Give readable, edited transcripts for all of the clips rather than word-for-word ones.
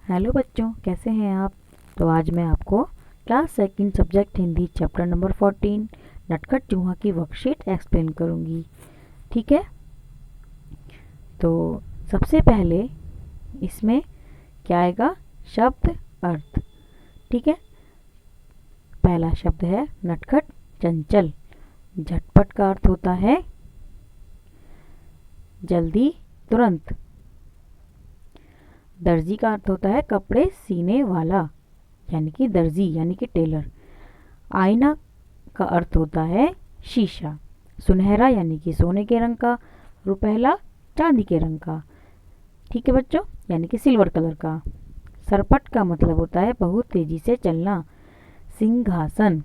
Hello बच्चों, कैसे हैं आप। तो आज मैं आपको class second subject Hindi chapter number 14 नटखट चूहा की वर्कशीट एक्सप्लेन करूंगी। ठीक है। तो सबसे पहले इसमें क्या आएगा, शब्द अर्थ। ठीक है। पहला शब्द है नटखट चंचल। झटपट का अर्थ होता है जल्दी, तुरंत। दर्जी का अर्थ होता है कपड़े सीने वाला, यानी कि दर्जी यानी कि टेलर। आईना का अर्थ होता है शीशा। सुनहरा यानी कि सोने के रंग का। रुपहला चांदी के रंग का। ठीक है बच्चों, यानी कि सिल्वर कलर का। सरपट का मतलब होता है बहुत तेजी से चलना। सिंहासन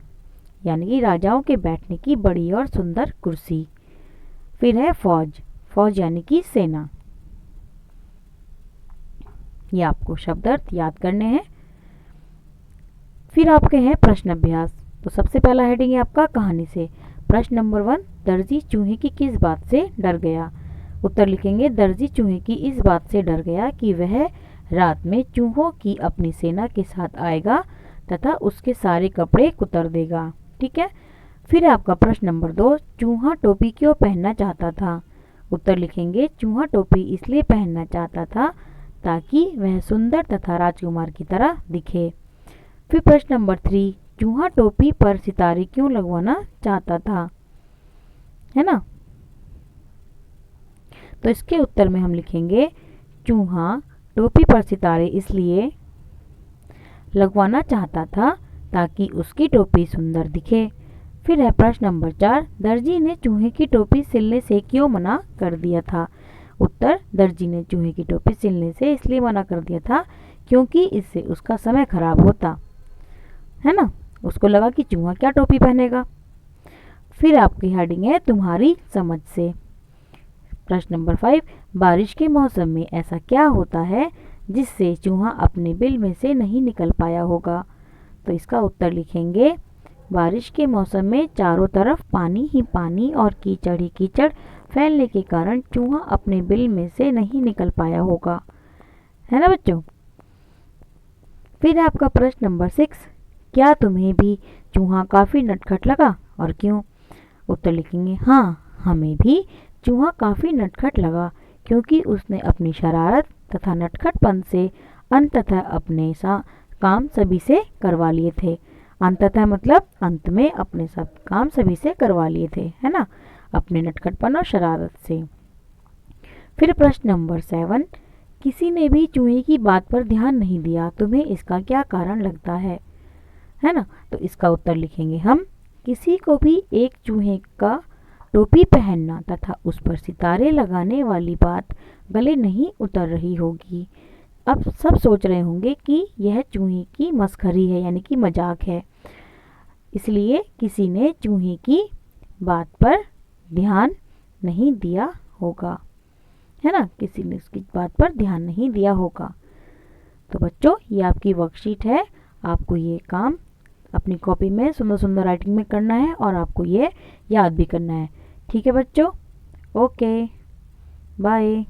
यानी कि राजाओं के बैठने की बड़ी और सुंदर कुर्सी। फिर है फौज। फौज यानी कि सेना। ये आपको शब्द अर्थ याद करने हैं। फिर आपके हैं प्रश्न अभ्यास। तो सबसे पहला हेडिंग है आपका कहानी से। प्रश्न नंबर 1, दर्जी चूहे की किस बात से डर गया। उत्तर लिखेंगे, दर्जी चूहे की इस बात से डर गया कि वह रात में चूहों की अपनी सेना के साथ आएगा तथा उसके सारे कपड़े कुतर देगा। ठीक है। फिर आपका प्रश्न नंबर 2, चूहा टोपी क्यों पहनना चाहता था। उत्तर लिखेंगे, चूहा टोपी इसलिए पहनना चाहता था ताकि वह सुंदर तथा राजकुमार की तरह दिखे। फिर प्रश्न नंबर 3, चूहा टोपी पर सितारे क्यों लगवाना चाहता था, है ना। तो इसके उत्तर में हम लिखेंगे, चूहा टोपी पर सितारे इसलिए लगवाना चाहता था ताकि उसकी टोपी सुंदर दिखे। फिर है प्रश्न नंबर 4, दर्जी ने चूहे की टोपी सिलने से क्यों मना कर दिया था। उत्तर, दर्जी ने चूहे की टोपी सिलने से इसलिए मना कर दिया था क्योंकि इससे उसका समय खराब होता, है ना। उसको लगा कि चूहा क्या टोपी पहनेगा। फिर आपकी हेडिंग है तुम्हारी समझ से। प्रश्न नंबर 5, बारिश के मौसम में ऐसा क्या होता है जिससे चूहा अपने बिल में से नहीं निकल पाया होगा। तो इसका उत्तर लिखेंगे, बारिश के मौसम में चारों तरफ पानी ही पानी और कीचड़ ही कीचड़ फैलने के कारण चूहा अपने बिल में से नहीं निकल पाया होगा, है ना बच्चों। फिर आपका प्रश्न नंबर 6, क्या तुम्हें भी चूहा काफी नटखट लगा और क्यों। उत्तर लिखेंगे, हाँ, हमें भी चूहा काफी नटखट लगा क्योंकि उसने अपनी शरारत तथा नटखटपन से अंततः अपने काम सभी से करवा लिए थे। अंततः मतलब अंत में अपने सब काम सभी से करवा लिए थे, है ना, अपने नटखटपन और शरारत से। फिर प्रश्न नंबर 7, किसी ने भी चूहे की बात पर ध्यान नहीं दिया, तुम्हें इसका क्या कारण लगता है ना। तो इसका उत्तर लिखेंगे हम, किसी को भी एक चूहे का टोपी पहनना तथा उस पर सितारे लगाने वाली बात गले नहीं उतर रही होगी। अब सब सोच रहे होंगे कि यह चूहे की मस्खरी है, यानी कि मजाक है। इसलिए किसी ने चूहे की बात पर ध्यान नहीं दिया होगा, है ना, किसी ने उसकी बात पर ध्यान नहीं दिया होगा। तो बच्चों, ये आपकी वर्कशीट है। आपको ये काम अपनी कॉपी में सुंदर सुंदर राइटिंग में करना है और आपको ये याद भी करना है। ठीक है बच्चों, ओके, बाय।